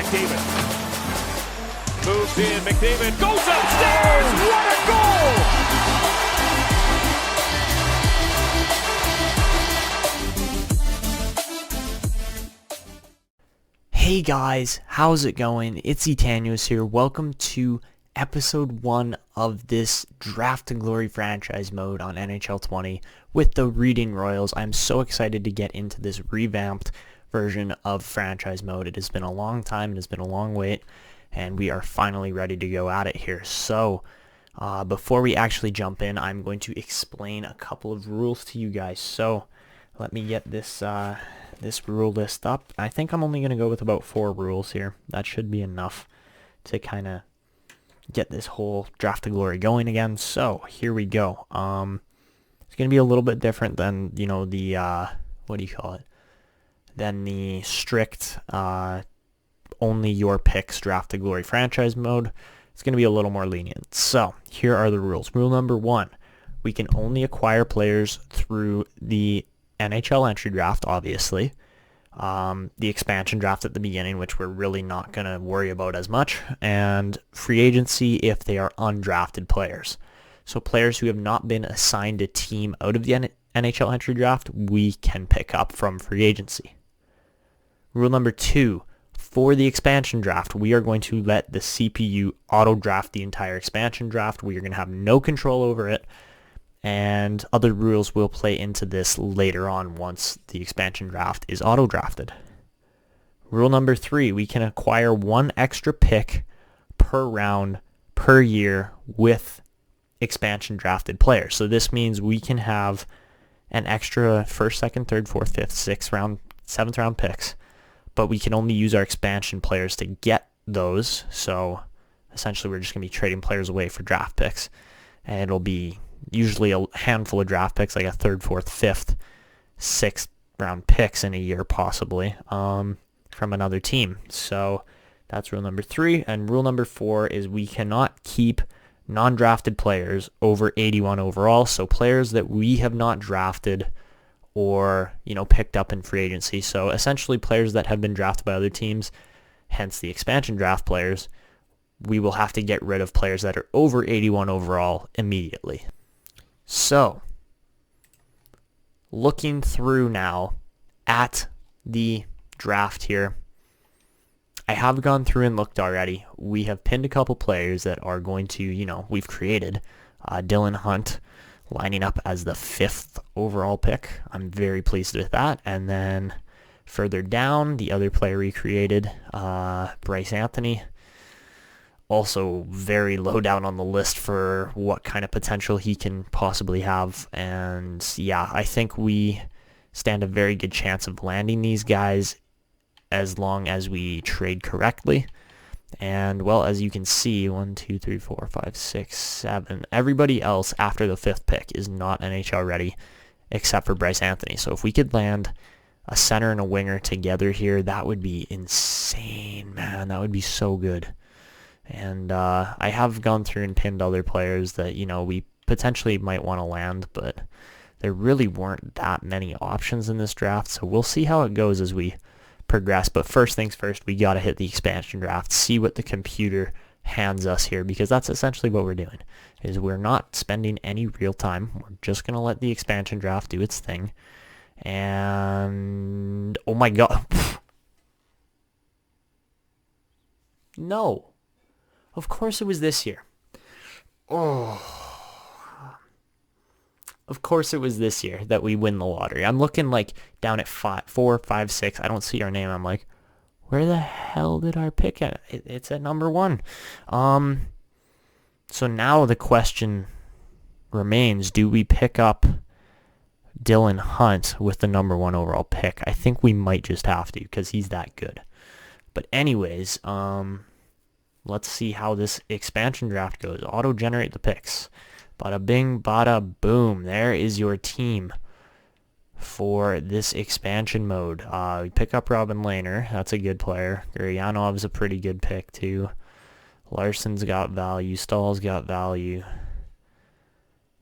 McDavid. Moves in, McDavid goes upstairs! What a goal! Hey guys, how's it going? It's Etanyos here. Welcome to episode 1 of this Draft to Glory franchise mode on NHL 20 with the Reading Royals. I'm so excited to get into this revamped version of franchise mode. It has been a long time, it has been a long wait, and we are finally ready to go at it here. So, before we actually jump in, I'm going to explain a couple of rules to you guys. So, let me get this rule list up. I think I'm only going to go with about 4 rules here. That should be enough to kind of get this whole Draft to Glory going again. So, here we go. It's going to be a little bit different than, the, than the strict, only your picks Draft to Glory franchise mode. It's going to be a little more lenient. So, here are the rules. Rule number 1, we can only acquire players through the NHL entry draft, obviously. The expansion draft at the beginning, which we're really not going to worry about as much, and free agency if they are undrafted players. So players who have not been assigned a team out of the NHL entry draft, we can pick up from free agency. Rule number 2, for the expansion draft, we are going to let the CPU auto-draft the entire expansion draft. We are going to have no control over it, and other rules will play into this later on once the expansion draft is auto-drafted. Rule number 3, we can acquire 1 extra pick per round per year with expansion drafted players. So this means we can have an extra 1st, 2nd, 3rd, 4th, 5th, 6th round, 7th round picks, but we can only use our expansion players to get those. So essentially we're just going to be trading players away for draft picks, and it'll be usually a handful of draft picks, like a 3rd, 4th, 5th, 6th round picks in a year possibly, from another team. So that's rule number 3. And rule number 4 is we cannot keep non-drafted players over 81 overall. So players that we have not drafted or, picked up in free agency. So essentially players that have been drafted by other teams, hence the expansion draft players, we will have to get rid of players that are over 81 overall immediately. So, looking through now at the draft here, I have gone through and looked already. We have pinned a couple players that are going to, we've created. Dylan Hunt lining up as the 5th overall pick. I'm very pleased with that. And then further down, the other player we created, Bryce Anthony, also very low down on the list for what kind of potential he can possibly have. And yeah, I think we stand a very good chance of landing these guys as long as we trade correctly. And well, as you can see, 1, 2, 3, 4, 5, 6, 7. Everybody else after the 5th pick is not NHL ready except for Bryce Anthony. So if we could land a center and a winger together here, that would be insane, man. That would be so good. And I have gone through and pinned other players that, we potentially might want to land, but there really weren't that many options in this draft. So we'll see how it goes as we progress. But first things first, we got to hit the expansion draft, see what the computer hands us here, because that's essentially what we're doing, is we're not spending any real time. We're just going to let the expansion draft do its thing. And, oh my God. No. Of course it was this year. Oh. Of course it was this year that we win the lottery. I'm looking down at 4, 5, 6. I don't see our name. I'm like, where the hell did our pick at? It's at number 1. So now the question remains, do we pick up Dylan Hunt with the number 1 overall pick? I think we might just have to, because he's that good. But anyways, let's see how this expansion draft goes. Auto-generate the picks. Bada bing, bada boom. There is your team for this expansion mode. We pick up Robin Lehner. That's a good player. Guryanov's a pretty good pick too. Larson's got value. Stahl's got value.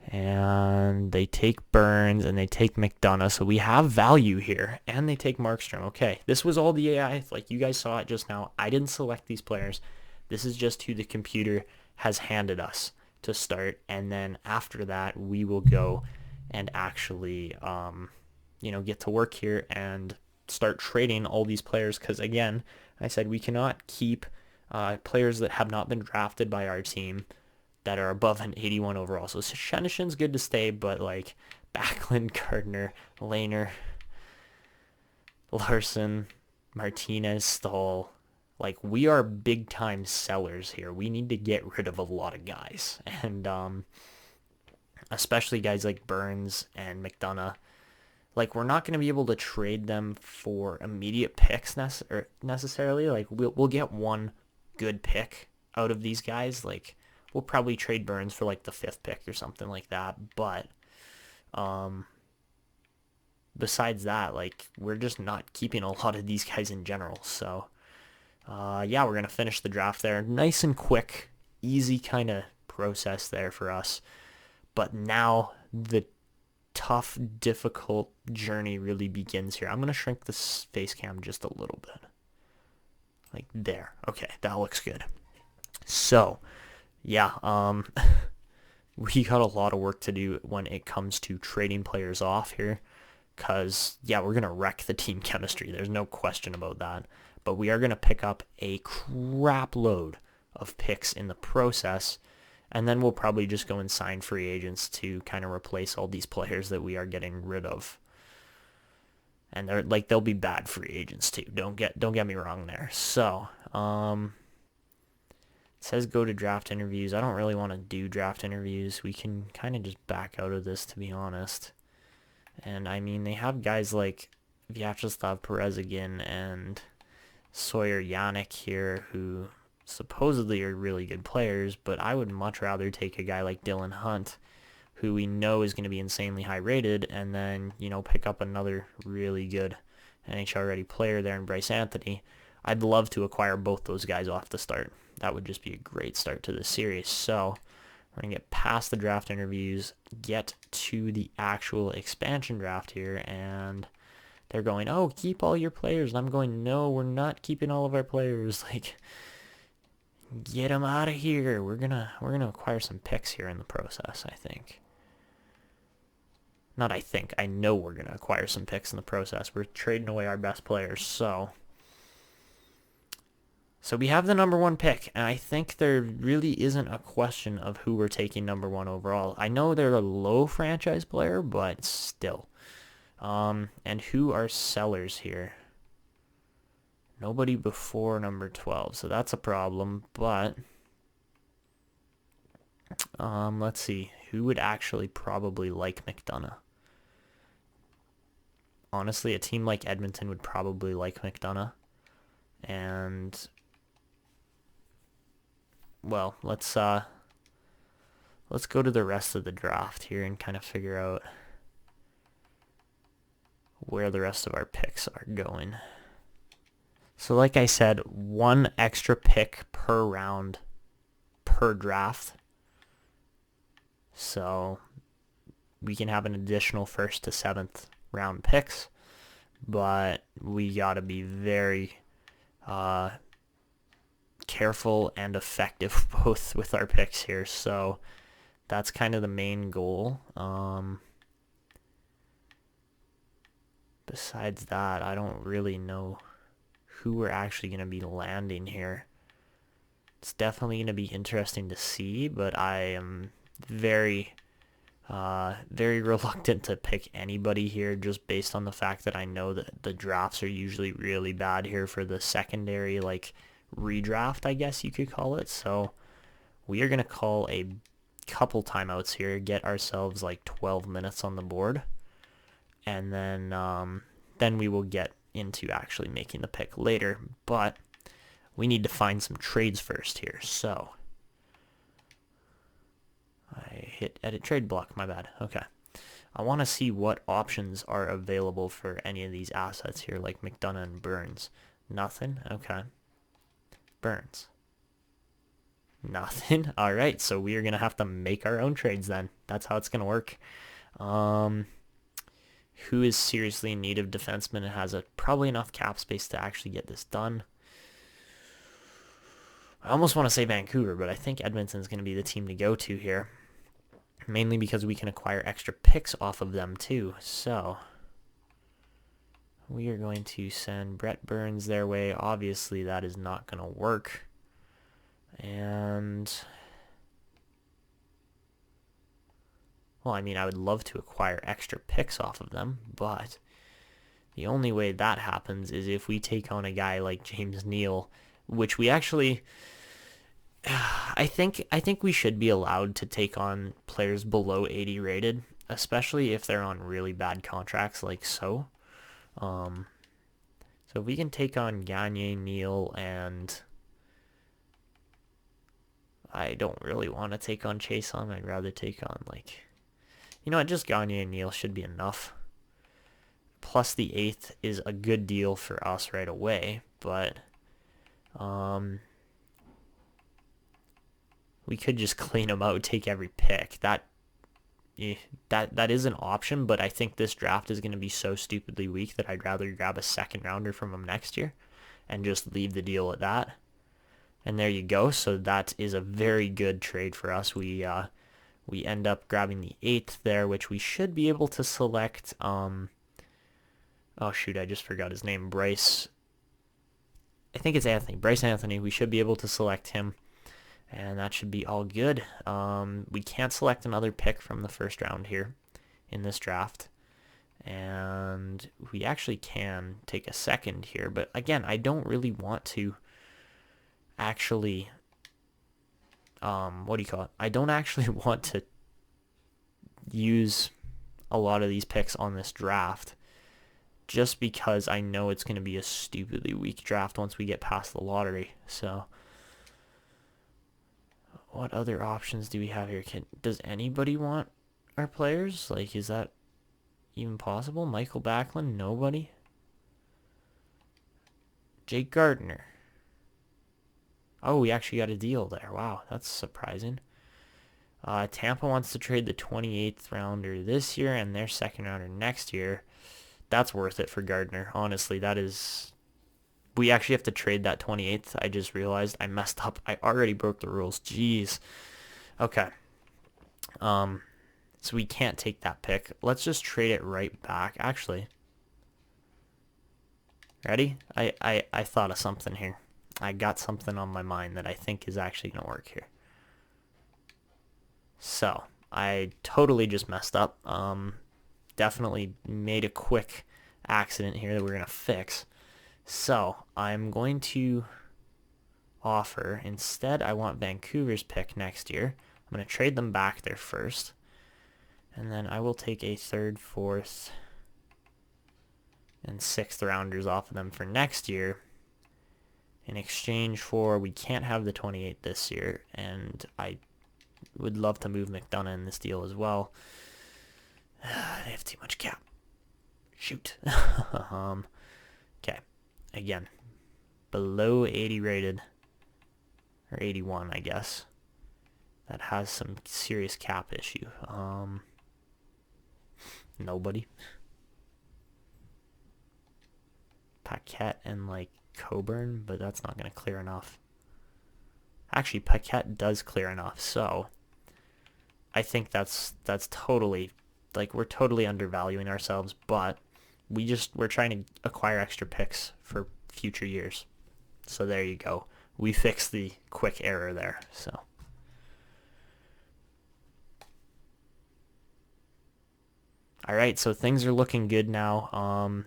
And they take Burns and they take McDonough. So we have value here. And they take Markstrom. Okay, this was all the AI. Like you guys saw it just now. I didn't select these players. This is just who the computer has handed us to start. And then after that, we will go and actually, get to work here and start trading all these players. Because again, I said we cannot keep players that have not been drafted by our team that are above an 81 overall. So Shenishin's good to stay, but like Backlund, Gardner, Lehner, Larson, Martinez, Stahl, like we are big time sellers here. We need to get rid of a lot of guys, and especially guys like Burns and McDonough. Like we're not going to be able to trade them for immediate picks necessarily. Like we'll get one good pick out of these guys. Like we'll probably trade Burns for like the 5th pick or something like that. But besides that, like we're just not keeping a lot of these guys in general. So we're going to finish the draft there. Nice and quick, easy kind of process there for us. But now the tough, difficult journey really begins here. I'm going to shrink this face cam just a little bit. Like there. Okay, that looks good. So, yeah, we got a lot of work to do when it comes to trading players off here. Because, yeah, we're going to wreck the team chemistry. There's no question about that. But we are going to pick up a crap load of picks in the process. And then we'll probably just go and sign free agents to kind of replace all these players that we are getting rid of. And they'll be bad free agents too. Don't get me wrong there. So, it says go to draft interviews. I don't really want to do draft interviews. We can kind of just back out of this, to be honest. And I mean, they have guys like Vyacheslav Perezagin and Sawyer Yannick here who supposedly are really good players, but I would much rather take a guy like Dylan Hunt, who we know is going to be insanely high rated, and then, pick up another really good NHL ready player there in Bryce Anthony. I'd love to acquire both those guys off the start. That would just be a great start to the series. So we're going to get past the draft interviews, get to the actual expansion draft here, and they're going, oh, keep all your players. And I'm going, no, we're not keeping all of our players. Like, get them out of here. We're gonna acquire some picks here in the process, I think. Not I think. I know we're going to acquire some picks in the process. We're trading away our best players, so we have the number 1 pick, and I think there really isn't a question of who we're taking number 1 overall. I know they're a low franchise player, but still. And who are sellers here? Nobody before number 12, so that's a problem, but let's see. Who would actually probably like McDonough? Honestly, a team like Edmonton would probably like McDonough. And, well, let's go to the rest of the draft here and kind of figure out where the rest of our picks are going. So like I said, 1 extra pick per round per draft. So we can have an additional 1st to 7th round picks, but we got to be very careful and effective both with our picks here. So that's kind of the main goal. Besides that, I don't really know who we're actually going to be landing here. It's definitely going to be interesting to see, but I am very reluctant to pick anybody here just based on the fact that I know that the drafts are usually really bad here for the secondary, like, redraft, I guess you could call it. So we are going to call a couple timeouts here, get ourselves like 12 minutes on the board, and then we will get into actually making the pick later. But we need to find some trades first here. So I hit edit trade block, my bad. Okay. I want to see what options are available for any of these assets here, like McDonough and Burns. Nothing? Okay. Burns. Nothing. All right, so we are going to have to make our own trades then. That's how it's going to work. Who is seriously in need of defenseman and has probably enough cap space to actually get this done? I almost want to say Vancouver, but I think Edmonton's going to be the team to go to here. Mainly because we can acquire extra picks off of them too. So we are going to send Brett Burns their way. Obviously, that is not going to work. And, well, I mean, I would love to acquire extra picks off of them, but the only way that happens is if we take on a guy like James Neal, which we actually, I think we should be allowed to take on players below 80 rated, especially if they're on really bad contracts like so. So if we can take on Gagne, Neal, and I don't really want to take on Chason. I'd rather take on, like, you know what, just Gagne and Neal should be enough. Plus the 8th is a good deal for us right away, but we could just clean them out, take every pick. That is an option, but I think this draft is going to be so stupidly weak that I'd rather grab a second rounder from them next year and just leave the deal at that. And there you go. So that is a very good trade for us. We end up grabbing the 8th there, which we should be able to select. Oh shoot, I just forgot his name. Bryce. I think it's Anthony. Bryce Anthony. We should be able to select him, and that should be all good. We can't select another pick from the first round here in this draft, and we actually can take a second here. But again, I don't really want to actually, what do you call it? I don't actually want to use a lot of these picks on this draft just because I know it's going to be a stupidly weak draft once we get past the lottery. So what other options do we have here? Does anybody want our players? Like, is that even possible? Michael Backlund? Nobody? Jake Gardner. Oh, we actually got a deal there. Wow, that's surprising. Tampa wants to trade the 28th rounder this year and their second rounder next year. That's worth it for Gardner. Honestly, that is... We actually have to trade that 28th. I just realized I messed up. I already broke the rules. Jeez. Okay. So we can't take that pick. Let's just trade it right back. Actually. Ready? I thought of something here. I got something on my mind that I think is actually going to work here. So, I totally just messed up. Definitely made a quick accident here that we're going to fix. So, I'm going to offer, instead I want Vancouver's pick next year. I'm going to trade them back there first. And then I will take a 3rd, 4th, and 6th rounders off of them for next year. In exchange for, we can't have the 28 this year, and I would love to move McDonough in this deal as well. They have too much cap. Shoot. Okay. Again, below 80 rated, or 81, I guess. That has some serious cap issue. Nobody. Paquette and, like, Coburn, but that's not going to clear enough. Actually, Paquette does clear enough, so I think that's totally, like, we're totally undervaluing ourselves, but we're trying to acquire extra picks for future years. So there you go. We fixed the quick error there, so. All right, so things are looking good now.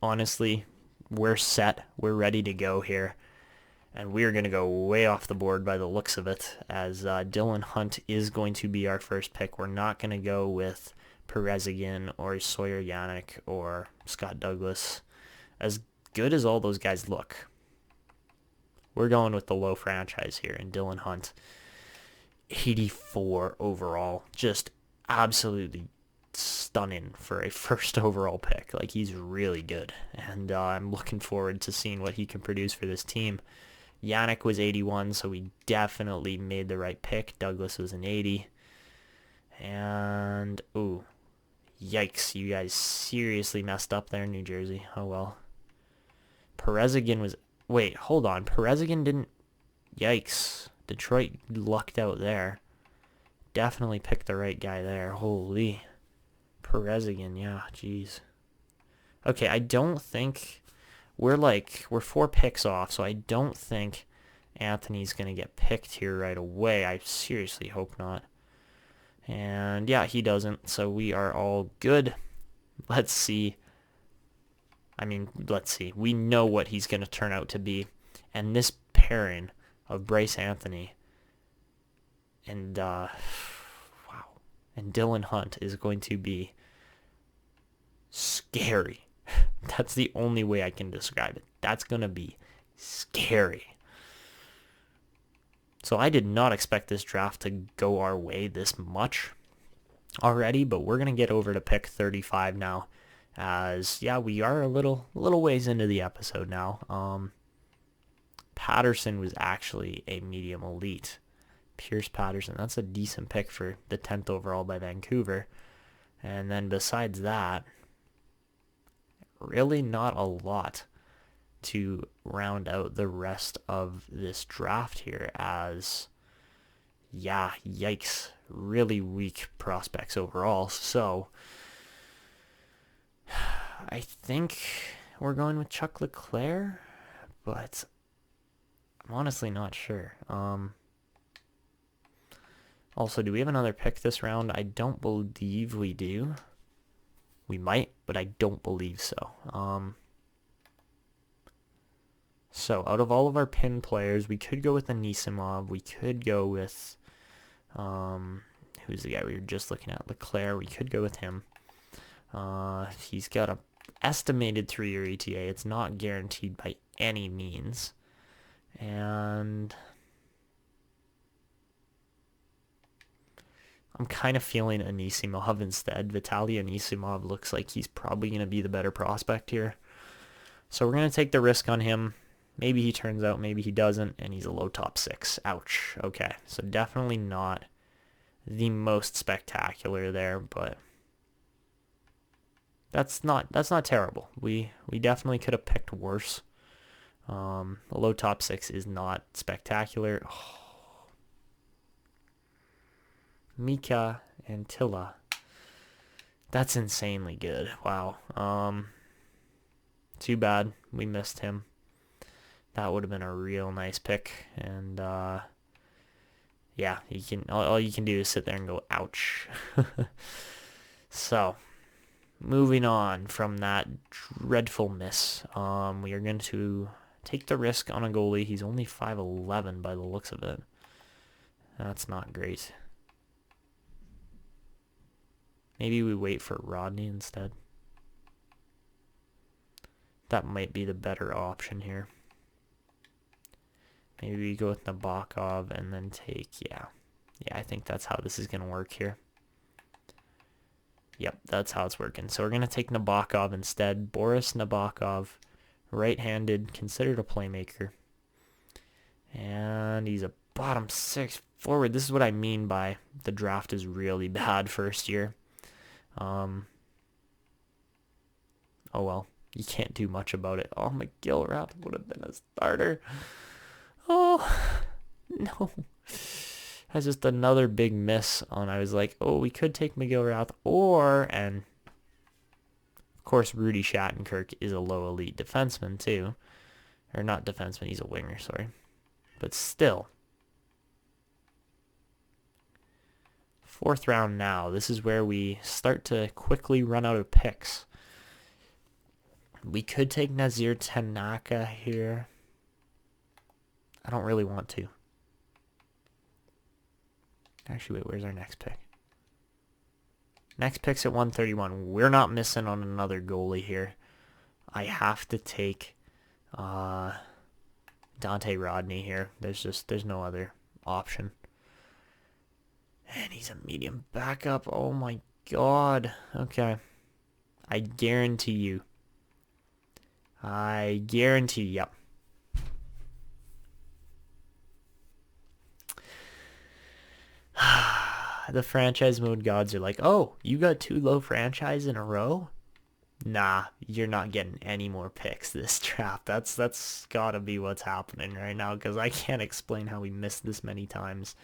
Honestly, we're set. We're ready to go here. And we're going to go way off the board by the looks of it, as Dylan Hunt is going to be our first pick. We're not going to go with Preseason or Sawyer Yannick or Scott Douglas. As good as all those guys look, we're going with the low franchise here, and Dylan Hunt, 84 overall. Just absolutely stunning for a first overall pick. Like, he's really good, and I'm looking forward to seeing what he can produce for this team. Yannick was 81, so we definitely made the right pick. Douglas was an 80. And, ooh, yikes, you guys seriously messed up there in New Jersey. Oh, well. Preseason was, wait, hold on. Preseason didn't, yikes. Detroit lucked out there. Definitely picked the right guy there. Holy. Preseason, yeah, jeez. Okay, I don't think, we're 4 picks off, so I don't think Anthony's going to get picked here right away. I seriously hope not. And yeah, he doesn't, so we are all good. Let's see. Let's see. We know what he's going to turn out to be. And this pairing of Bryce Anthony and, wow, and Dylan Hunt is going to be scary. That's the only way I can describe it. That's going to be scary. So I did not expect this draft to go our way this much already, but we're going to get over to pick 35 now, as, yeah, we are a little ways into the episode now. Patterson was actually a medium elite. Pierce Patterson, that's a decent pick for the 10th overall by Vancouver. And then besides that, really not a lot to round out the rest of this draft here, as, yeah, yikes, really weak prospects overall. So I think we're going with Chuck LeClair, but I'm honestly not sure. Also, do we have another pick this round? I don't believe we do. We might, but I don't believe so. So, out of all of our pin players, we could go with Anisimov. We could go with, who's the guy we were just looking at? LeClair. We could go with him. He's got a estimated 3-year ETA. It's not guaranteed by any means. And I'm kind of feeling Anisimov instead. Vitaly Anisimov looks like he's probably going to be the better prospect here. So we're going to take the risk on him. Maybe he turns out, maybe he doesn't, and he's a low top 6. Ouch. Okay, so definitely not the most spectacular there, but that's not terrible. We definitely could have picked worse. A low top 6 is not spectacular. Oh. Mika Antilla. That's insanely good. Wow. Too bad we missed him. That would have been a real nice pick. And yeah, all you can do is sit there and go, ouch. So, moving on from that dreadful miss, we are going to take the risk on a goalie. He's only 5'11" by the looks of it. That's not great. Maybe we wait for Rodney instead. That might be the better option here. Maybe we go with Nabokov and then take, yeah, I think that's how this is going to work here. Yep, that's how it's working. So we're going to take Nabokov instead. Boris Nabokov, right-handed, considered a playmaker. And he's a bottom 6 forward. This is what I mean by the draft is really bad first year. Oh well, you can't do much about it. Oh, McGillrath would have been a starter. Oh, no. That's just another big miss on, I was like, oh, we could take McGillrath and of course Rudy Shattenkirk is a low elite defenseman too. Or not defenseman, he's a winger, sorry. But still. 4th round now. This is where we start to quickly run out of picks. We could take Nazir Tanaka here. I don't really want to. Actually, wait, where's our next pick? Next pick's at 131. We're not missing on another goalie here. I have to take Dante Rodney here. There's no other option. And he's a medium backup. Oh my god. Okay. I guarantee you. Yep. the franchise mode gods are like, oh, you got 2 low franchise in a row? Nah, you're not getting any more picks this draft. That's gotta be what's happening right now, because I can't explain how we missed this many times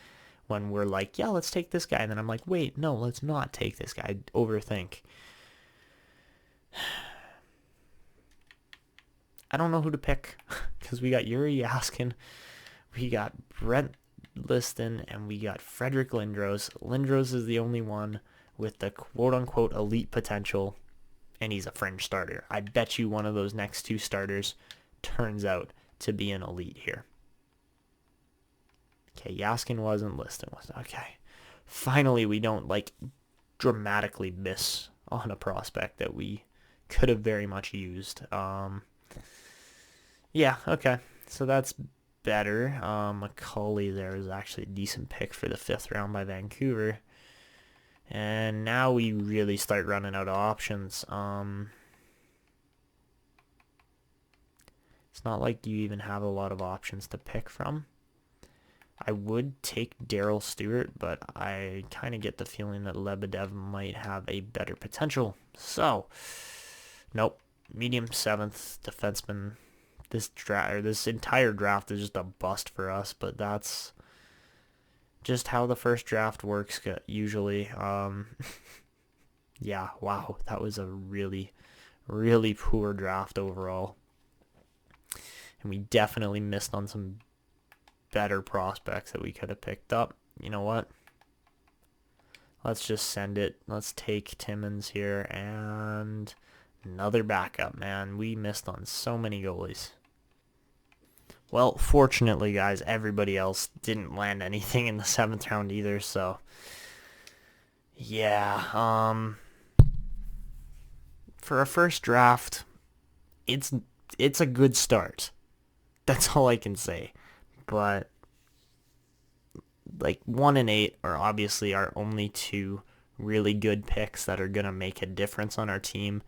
when we're like, yeah, let's take this guy. And then I'm like, wait, no, let's not take this guy. I'd overthink. I don't know who to pick, because we got Yuri Yaskin, we got Brent Liston, and we got Frederick Lindros. Lindros is the only one with the quote-unquote elite potential, and he's a fringe starter. I bet you one of those next 2 starters turns out to be an elite here. Okay, Yaskin wasn't, Liston was. Okay. Finally, we don't, like, dramatically miss on a prospect that we could have very much used. Yeah, okay. So that's better. Macaulay there is actually a decent pick for the 5th round by Vancouver. And now we really start running out of options. It's not like you even have a lot of options to pick from. I would take Daryl Stewart, but I kind of get the feeling that Lebedev might have a better potential. So, nope. Medium 7th defenseman. This entire draft is just a bust for us, but that's just how the first draft works usually. Yeah, wow, that was a really, really poor draft overall. And we definitely missed on some better prospects that we could have picked up. You know what? Let's just send it. Let's take Timmins here and another backup, man. We missed on so many goalies. Well, fortunately, guys, everybody else didn't land anything in the 7th round either, so yeah, for a first draft, it's a good start. That's all I can say. But like 1 and 8 are obviously our only 2 really good picks that are going to make a difference on our team.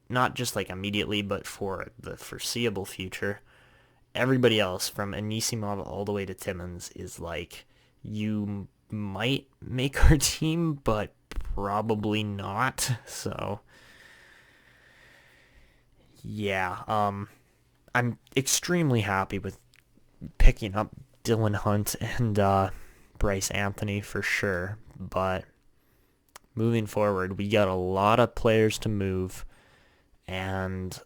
Not just like immediately, but for the foreseeable future. Everybody else from Anisimov all the way to Timmins is like, you might make our team, but probably not. So yeah, I'm extremely happy with picking up Dylan Hunt and Bryce Anthony for sure, but moving forward, we got a lot of players to move and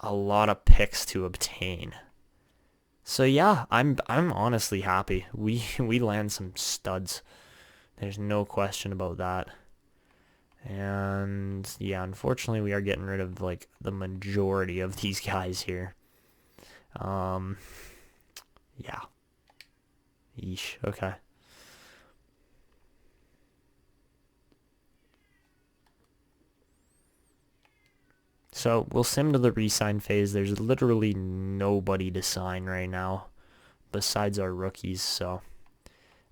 a lot of picks to obtain. So yeah, I'm honestly happy. We land some studs. There's no question about that. And yeah, unfortunately, we are getting rid of like the majority of these guys here. Yeah. Yeesh. Okay. So we'll sim to the re-sign phase. There's literally nobody to sign right now besides our rookies. So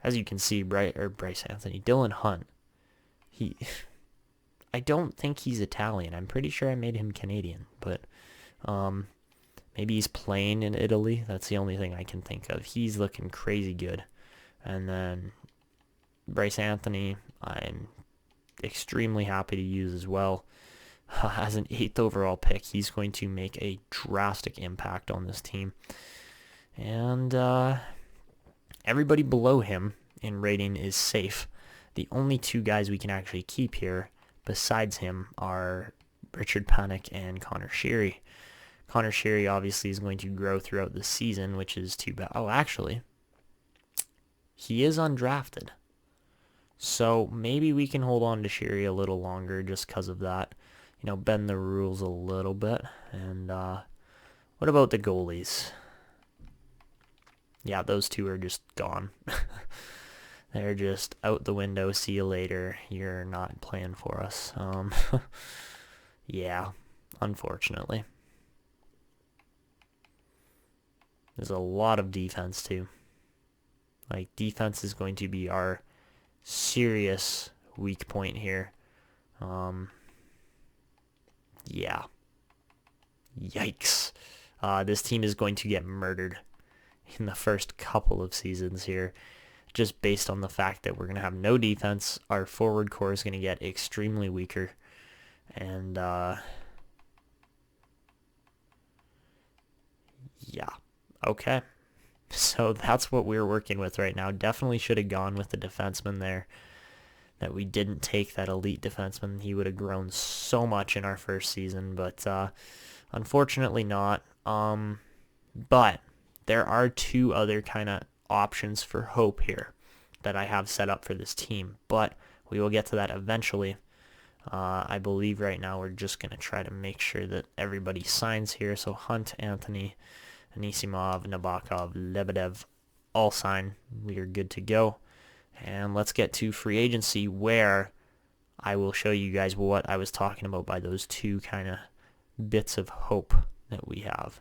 as you can see, Bryce Anthony, Dylan Hunt, I don't think he's Italian. I'm pretty sure I made him Canadian, but maybe he's playing in Italy. That's the only thing I can think of. He's looking crazy good. And then Bryce Anthony, I'm extremely happy to use as well. As an 8th overall pick, he's going to make a drastic impact on this team. And everybody below him in rating is safe. The only 2 guys we can actually keep here besides him are Richard Panik and Connor Sheary. Connor Sheary obviously is going to grow throughout the season, which is too bad. Oh, actually, he is undrafted. So maybe we can hold on to Sheary a little longer just because of that. You know, bend the rules a little bit. And what about the goalies? Yeah, those 2 are just gone. They're just out the window. See you later. You're not playing for us. Yeah, unfortunately. There's a lot of defense, too. Like, defense is going to be our serious weak point here. Yeah. Yikes. This team is going to get murdered in the first couple of seasons here. just based on the fact that we're going to have no defense. Our forward core is going to get extremely weaker. And, yeah. Okay. So that's what we're working with right now. Definitely should have gone with the defenseman there. That we didn't take that elite defenseman. He would have grown so much in our first season, but unfortunately not. But there are two other kind of options for hope here that I have set up for this team, but we will get to that eventually. I believe right now we're just going to try to make sure that everybody signs here. So Hunt, Anthony, Anisimov, Nabokov, Lebedev, all sign. We are good to go. And let's get to free agency, where I will show you guys what I was talking about by those two kind of bits of hope that we have.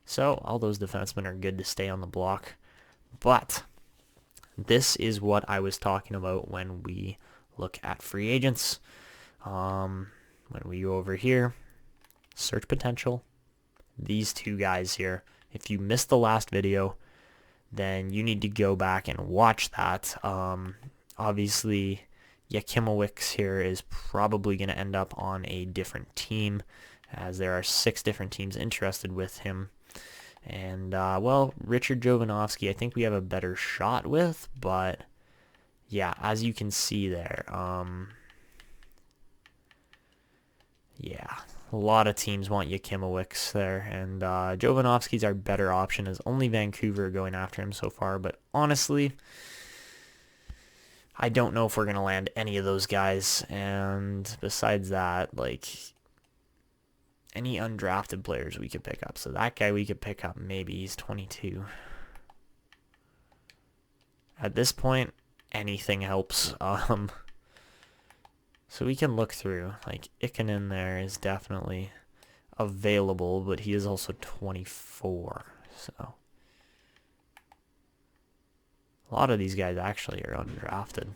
So all those defensemen are good to stay on the block. But this is what I was talking about when we look at free agents. When we go over here, search potential, these two guys here. If you missed the last video, then you need to go back and watch that. Obviously, Yakimowicz here is probably going to end up on a different team, as there are 6 different teams interested with him. And, well, Richard Jovanovski, I think we have a better shot with, but, yeah, as you can see there, yeah, a lot of teams want Yakimowicz there, and Jovanovski's our better option, as only Vancouver are going after him so far, but honestly, I don't know if we're going to land any of those guys, and besides that, like, any undrafted players we could pick up. So that guy we could pick up, maybe. He's 22. At this point, anything helps. So we can look through. Like, Ikonen there is definitely available, but he is also 24. So a lot of these guys actually are undrafted.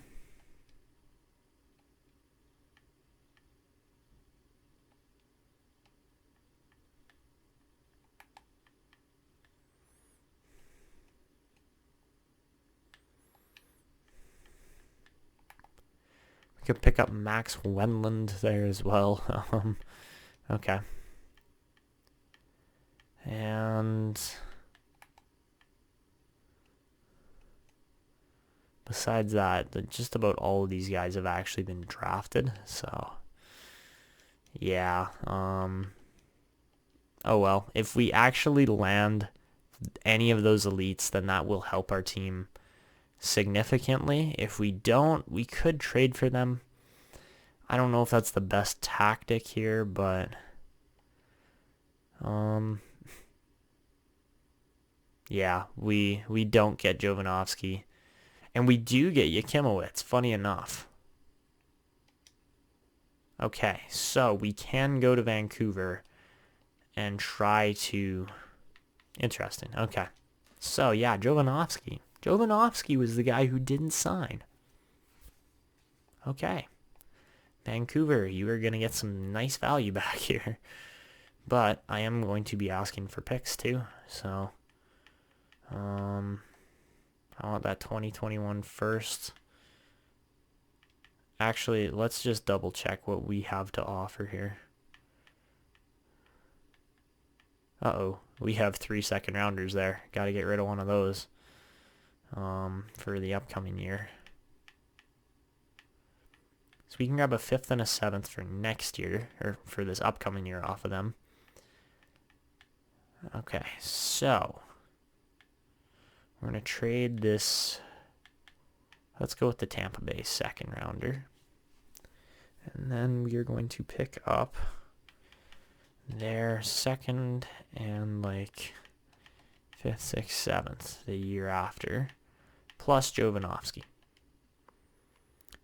We could pick up Max Wendland there as well. Okay. And besides that, just about all of these guys have actually been drafted. So, yeah. Oh well. If we actually land any of those elites, then that will help our team significantly. If we don't, we could trade for them. I don't know if that's the best tactic here, but yeah, we don't get Jovanovski, and we do get Yakimowicz, funny enough. Okay, so we can go to Vancouver and try to... Interesting, okay. So yeah, Jovanovski. Jovanovski was the guy who didn't sign. Okay. Vancouver, you are going to get some nice value back here. But I am going to be asking for picks too. So, I want that 2021 first. Actually, let's just double check what we have to offer here. Uh-oh. We have 3 second rounders there. Got to get rid of one of those. For the upcoming year. So we can grab a 5th and a 7th for next year, or for this upcoming year off of them. Okay, so we're going to trade this. Let's go with the Tampa Bay 2nd rounder. And then we are going to pick up their 2nd and like 5th, 6th, 7th the year after, plus Jovanovski.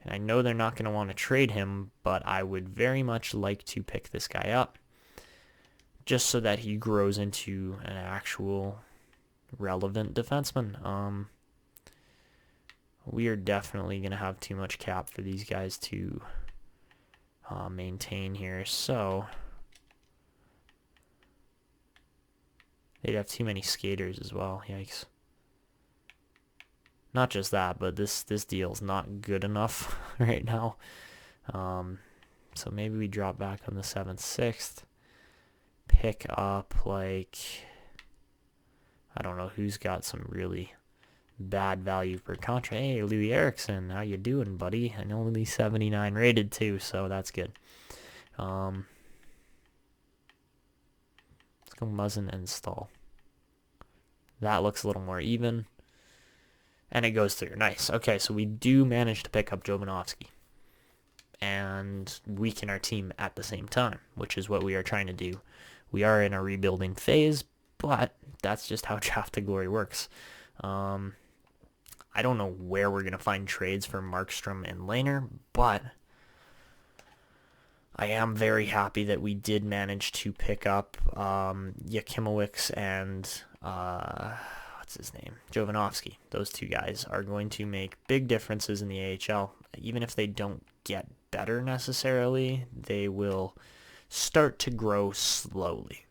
And I know they're not going to want to trade him, but I would very much like to pick this guy up just so that he grows into an actual relevant defenseman. We are definitely going to have too much cap for these guys to maintain here, so they'd have too many skaters as well. Yikes. Not just that, but this deal's not good enough right now. So maybe we drop back on the 7th, 6th. Pick up, like, I don't know who's got some really bad value per contract. Hey, Louis Erickson, how you doing, buddy? And only 79 rated too, so that's good. Let's go Muzzin and Stahl. That looks a little more even. And it goes through. Nice. Okay, so we do manage to pick up Jovanovski and weaken our team at the same time, which is what we are trying to do. We are in a rebuilding phase, but that's just how Draft to Glory works. I don't know where we're going to find trades for Markstrom and Lehner, but I am very happy that we did manage to pick up Yakimowicz and what's his name? Jovanovski. Those two guys are going to make big differences in the AHL. Even if they don't get better necessarily, they will start to grow slowly.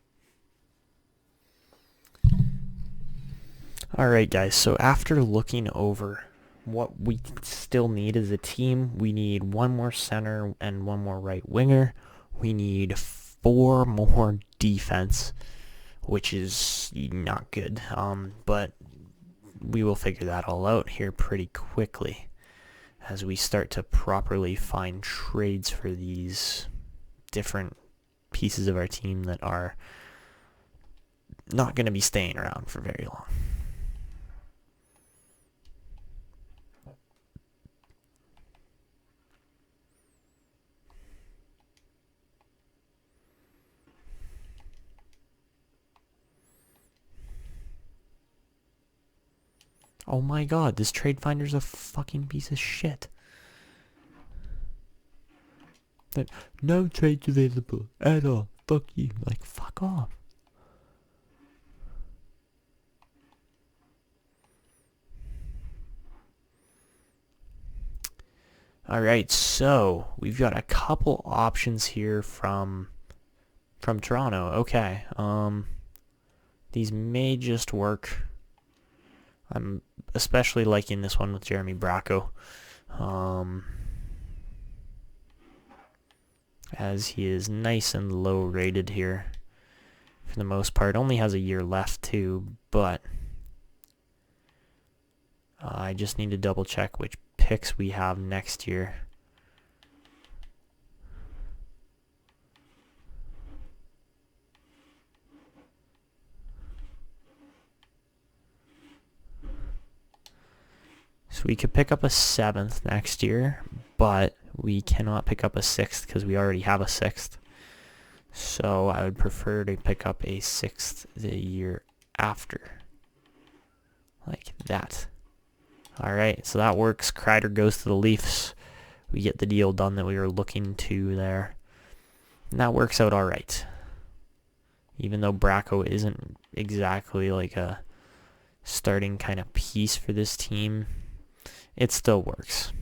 Alright guys, so after looking over what we still need as a team, we need one more center and one more right winger. We need 4 more defense, which is not good, but we will figure that all out here pretty quickly as we start to properly find trades for these different pieces of our team that are not going to be staying around for very long. Oh my god, this trade finder's a fucking piece of shit. But no trades available at all. Fuck you. Like, fuck off. Alright, so we've got a couple options here from Toronto. Okay. These may just work. I'm especially liking this one with Jeremy Bracco, as he is nice and low rated here for the most part. Only has a year left too, but I just need to double check which picks we have next year. So we could pick up a 7th next year, but we cannot pick up a 6th because we already have a 6th. So I would prefer to pick up a 6th the year after. Like that. Alright, so that works. Kreider goes to the Leafs. We get the deal done that we were looking to there. And that works out alright. Even though Bracco isn't exactly like a starting kind of piece for this team, it still works.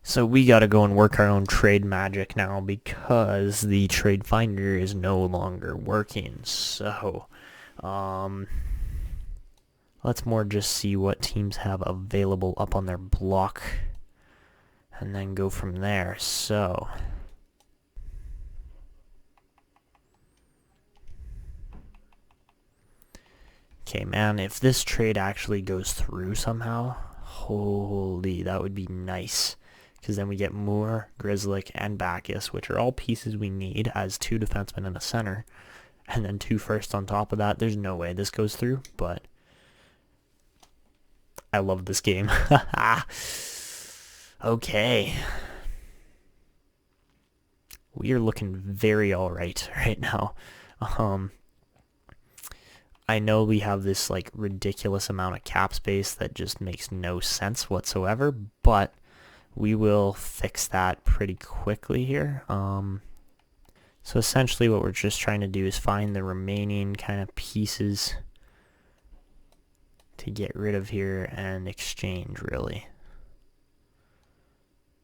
So we got to go and work our own trade magic now because the trade finder is no longer working. So let's more just see what teams have available up on their block and then go from there. So okay, man, if this trade actually goes through somehow, holy, that would be nice. Because then we get Moore, Grzelcyk, and Bacchus, which are all pieces we need as 2 defensemen and a center. And then 2 firsts on top of that. There's no way this goes through, but I love this game. Okay. We are looking very alright right now. I know we have this like ridiculous amount of cap space that just makes no sense whatsoever, but we will fix that pretty quickly here. So essentially what we're just trying to do is find the remaining kind of pieces to to get rid of here and exchange, really,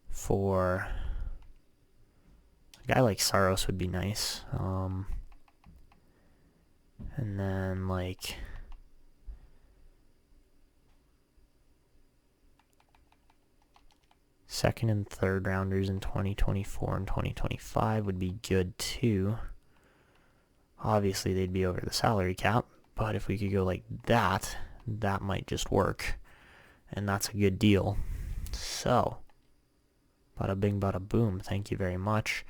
for a guy like Saros would be nice. And then, like, second and third rounders in 2024 and 2025 would be good too. Obviously, they'd be over the salary cap, but if we could go like that, that might just work. And that's a good deal. So, bada bing, bada boom. Thank you very much.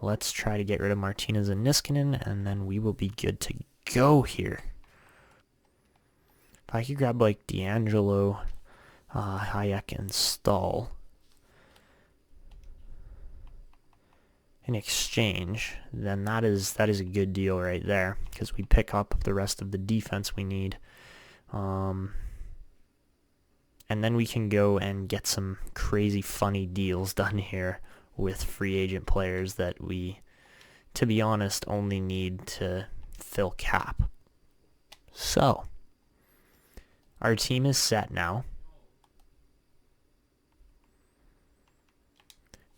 Let's try to get rid of Martinez and Niskanen, and then we will be good to go here. If I could grab like D'Angelo, Hayek, and Stahl in exchange, then that is a good deal right there, because we pick up the rest of the defense we need. And then we can go and get some crazy funny deals done here with free agent players that we, to be honest, only need to fill cap. So, our team is set now.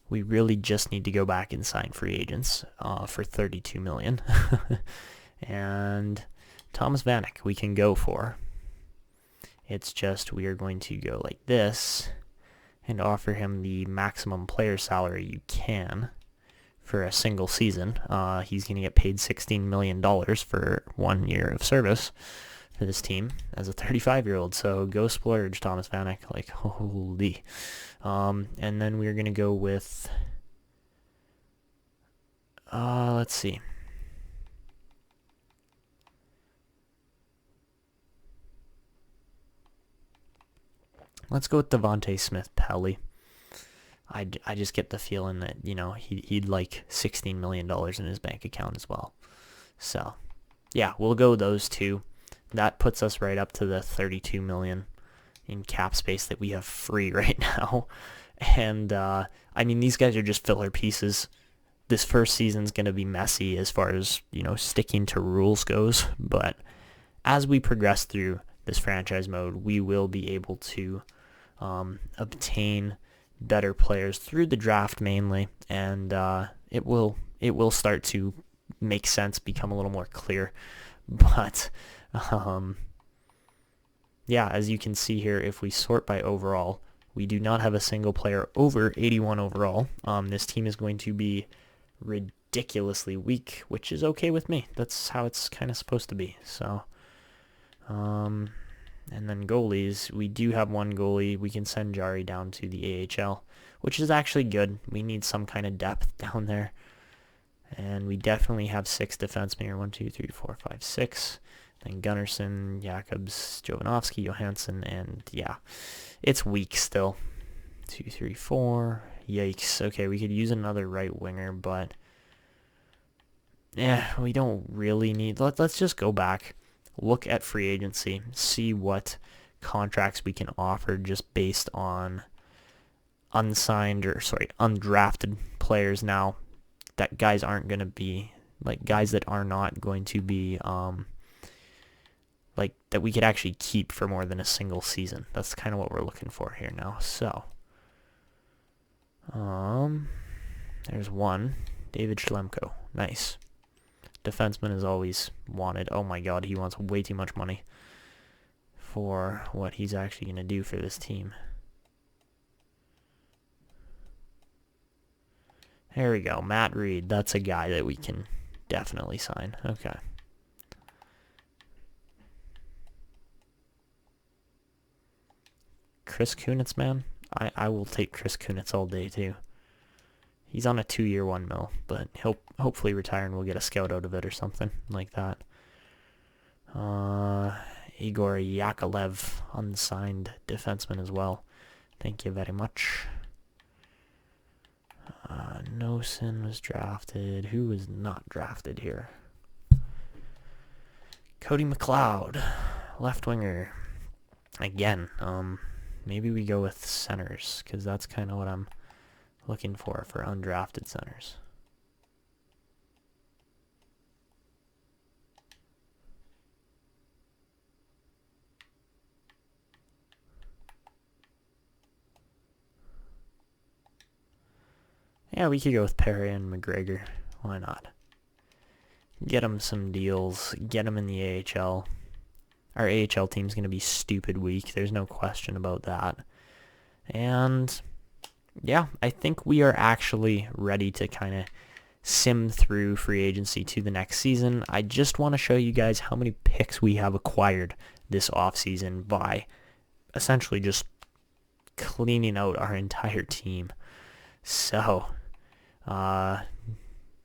We really just need to go back and sign free agents for $32 million. And Thomas Vanek we can go for. It's just we are going to go like this and offer him the maximum player salary you can for a single season. He's going to get paid $16 million for 1 year of service for this team as a 35-year-old. So go splurge, Thomas Vanek. Like, holy. And then we're going to go with, let's see. Let's go with Devontae Smith-Pelly. I just get the feeling that, you know, he'd like $16 million in his bank account as well. So, yeah, we'll go those two. That puts us right up to the $32 million in cap space that we have free right now. And, I mean, these guys are just filler pieces. This first season's going to be messy as far as, you know, sticking to rules goes. But as we progress through this franchise mode, we will be able to obtain better players through the draft mainly, and it will start to make sense, become a little more clear. But yeah, as you can see here, if we sort by overall, we do not have a single player over 81 overall. This team is going to be ridiculously weak, which is okay with me. That's how it's kind of supposed to be. So and then goalies, we do have one goalie. We can send Jari down to the AHL, which is actually good. We need some kind of depth down there. And we definitely have 6 defensemen here. 1, 2, 3, 4, 5, 6. Then Gunnarsson, Jakobs, Jovanovski, Johansson, and yeah, it's weak still. 2, 3, 4. Yikes. Okay, we could use another right winger, but yeah, we don't really need. Let's just go back. Look at free agency, see what contracts we can offer just based on undrafted players now, that guys aren't going to be, like, guys that are not going to be, like, that we could actually keep for more than a single season. That's kind of what we're looking for here now. So, there's one, David Schlemko. Nice. Defenseman is always wanted. Oh my god, he wants way too much money for what he's actually going to do for this team. There we go. Matt Reed. That's a guy that we can definitely sign. Okay. Chris Kunitz, man. I will take Chris Kunitz all day too. He's on a 2-year $1 million, but he'll hopefully retire and we'll get a scout out of it or something like that. Igor Yakovlev, unsigned defenseman as well. Thank you very much. Nosen was drafted. Who was not drafted here? Cody McLeod, left winger. Again, maybe we go with centers, because that's kind of what I'm looking for undrafted centers. Yeah, we could go with Perry and McGregor. Why not? Get him some deals. Get him in the AHL. Our AHL team's going to be stupid weak. There's no question about that. And yeah, I think we are actually ready to kind of sim through free agency to the next season. I just want to show you guys how many picks we have acquired this offseason by essentially just cleaning out our entire team. So, we're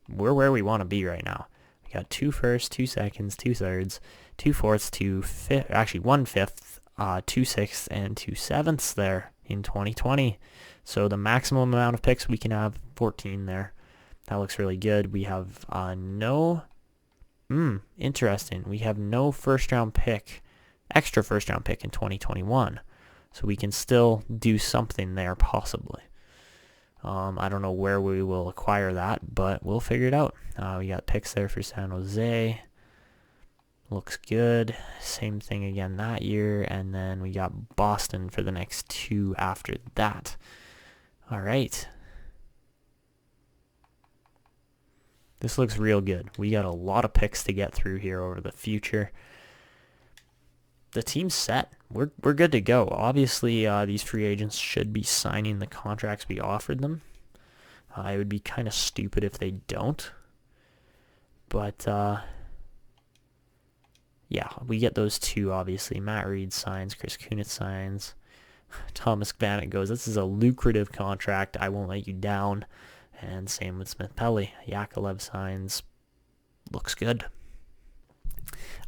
where we want to be right now. We got 2 firsts, 2 seconds, 2 thirds, 2 fourths, 2 fifths, actually 1 fifth, 2 sixths, and 2 sevenths there in 2020. So the maximum amount of picks we can have, 14 there. That looks really good. We have interesting. We have no extra first round pick in 2021. So we can still do something there possibly. I don't know where we will acquire that, but we'll figure it out. We got picks there for San Jose. Looks good. Same thing again that year. And then we got Boston for the next 2 after that. All right. This looks real good. We got a lot of picks to get through here over the future. The team's set. We're good to go. Obviously, these free agents should be signing the contracts we offered them. It would be kind of stupid if they don't. But, yeah, we get those 2, obviously. Matt Reed signs. Chris Kunitz signs. Thomas Vanek goes, this is a lucrative contract. I won't let you down. And same with Smith Pelly. Yakovlev signs. Looks good.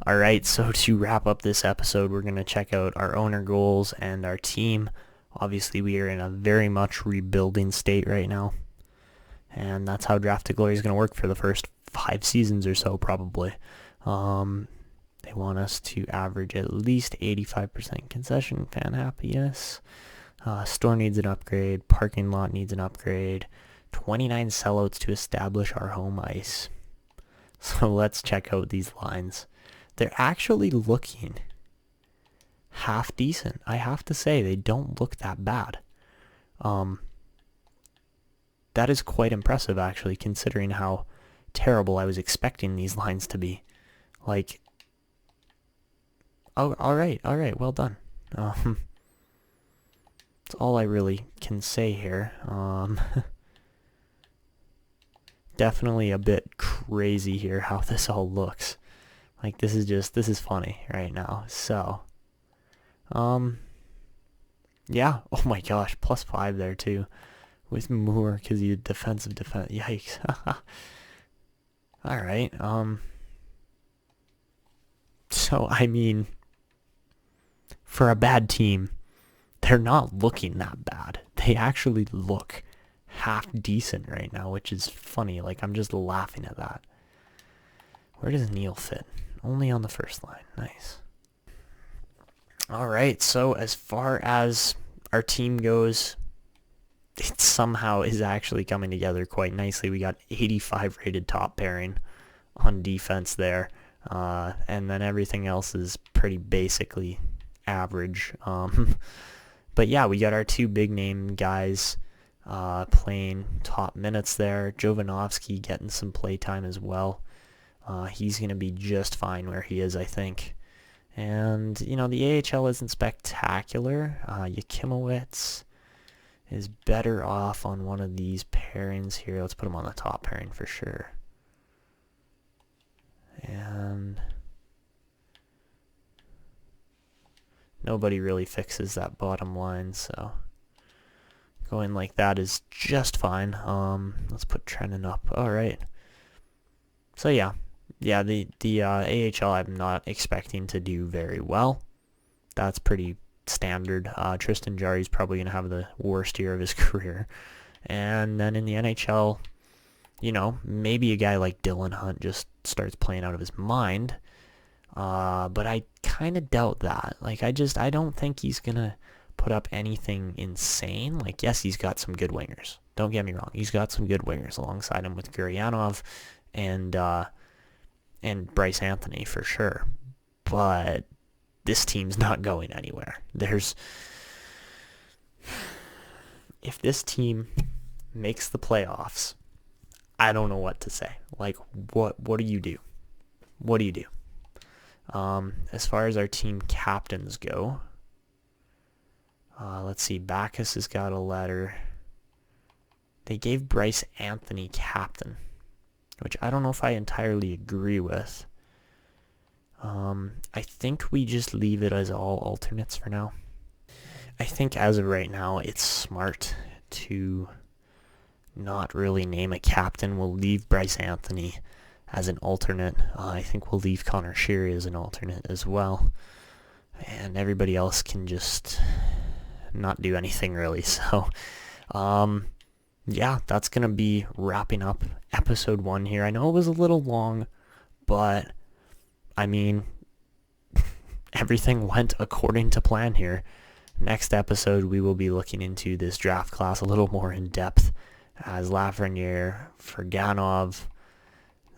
All right, so to wrap up this episode, we're going to check out our owner goals and our team. Obviously, we are in a very much rebuilding state right now. And that's how Draft to Glory is going to work for the first 5 seasons or so, probably. They want us to average at least 85% concession fan happiness. Store needs an upgrade. Parking lot needs an upgrade. 29 sellouts to establish our home ice. So let's check out these lines. They're actually looking half decent. I have to say, they don't look that bad. That is quite impressive, actually, considering how terrible I was expecting these lines to be. Like, oh, all right, well done. That's all I really can say here. Definitely a bit crazy here how this all looks. Like, this is funny right now. So, yeah. Oh my gosh, +5 there too, with Moore because he had defensive. Yikes. All right. So I mean, for a bad team, they're not looking that bad. They actually look half decent right now, which is funny. Like, I'm just laughing at that. Where does Neil fit? Only on the first line. Nice. All right, so as far as our team goes, it somehow is actually coming together quite nicely. We got 85 rated top pairing on defense there, and then everything else is pretty basically average. But yeah, we got our 2 big name guys playing top minutes there. Jovanovski getting some play time as well. He's going to be just fine where he is, I think. And, you know, the AHL isn't spectacular. Yakimowicz is better off on one of these pairings here. Let's put him on the top pairing for sure. And nobody really fixes that bottom line, so going like that is just fine. Let's put Trennan up. All right. So yeah, the AHL I'm not expecting to do very well. That's pretty standard. Tristan Jarry's probably going to have the worst year of his career. And then in the NHL, you know, maybe a guy like Dylan Hunt just starts playing out of his mind. But I kind of doubt that. Like, I don't think he's going to put up anything insane. Like, yes, he's got some good wingers. Don't get me wrong. He's got some good wingers alongside him with Guryanov and Bryce Anthony for sure. But this team's not going anywhere. If this team makes the playoffs, I don't know what to say. Like, what do you do? What do you do? As far as our team captains go, let's see. Backus has got a letter. They gave Bryce Anthony captain, which I don't know if I entirely agree with. I think we just leave it as all alternates for now. I think as of right now, it's smart to not really name a captain. We'll leave Bryce Anthony as an alternate. I think we'll leave Connor Sheary as an alternate as well. And everybody else can just not do anything really. So, yeah, that's going to be wrapping up episode 1 here. I know it was a little long, but I mean, everything went according to plan here. Next episode, we will be looking into this draft class a little more in depth, as Lafreniere, Ferganov.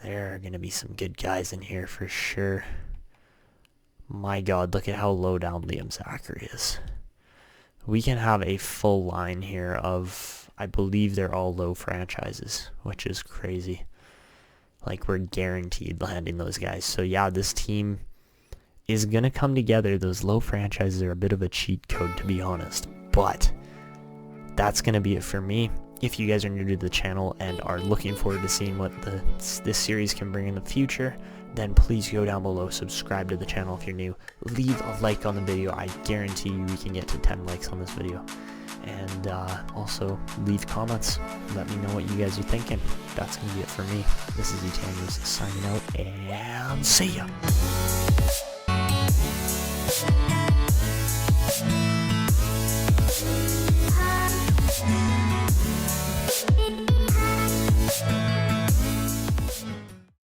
There are going to be some good guys in here for sure. My God, look at how low down Liam Zachary is. We can have a full line here of, I believe they're all low franchises, which is crazy. Like, we're guaranteed landing those guys. So yeah, this team is going to come together. Those low franchises are a bit of a cheat code, to be honest. But that's going to be it for me. If you guys are new to the channel and are looking forward to seeing what this series can bring in the future, then please go down below, subscribe to the channel if you're new, leave a like on the video. I guarantee you we can get to 10 likes on this video. And also leave comments. Let me know what you guys are thinking. That's going to be it for me. This is Etanyos signing out, and see ya.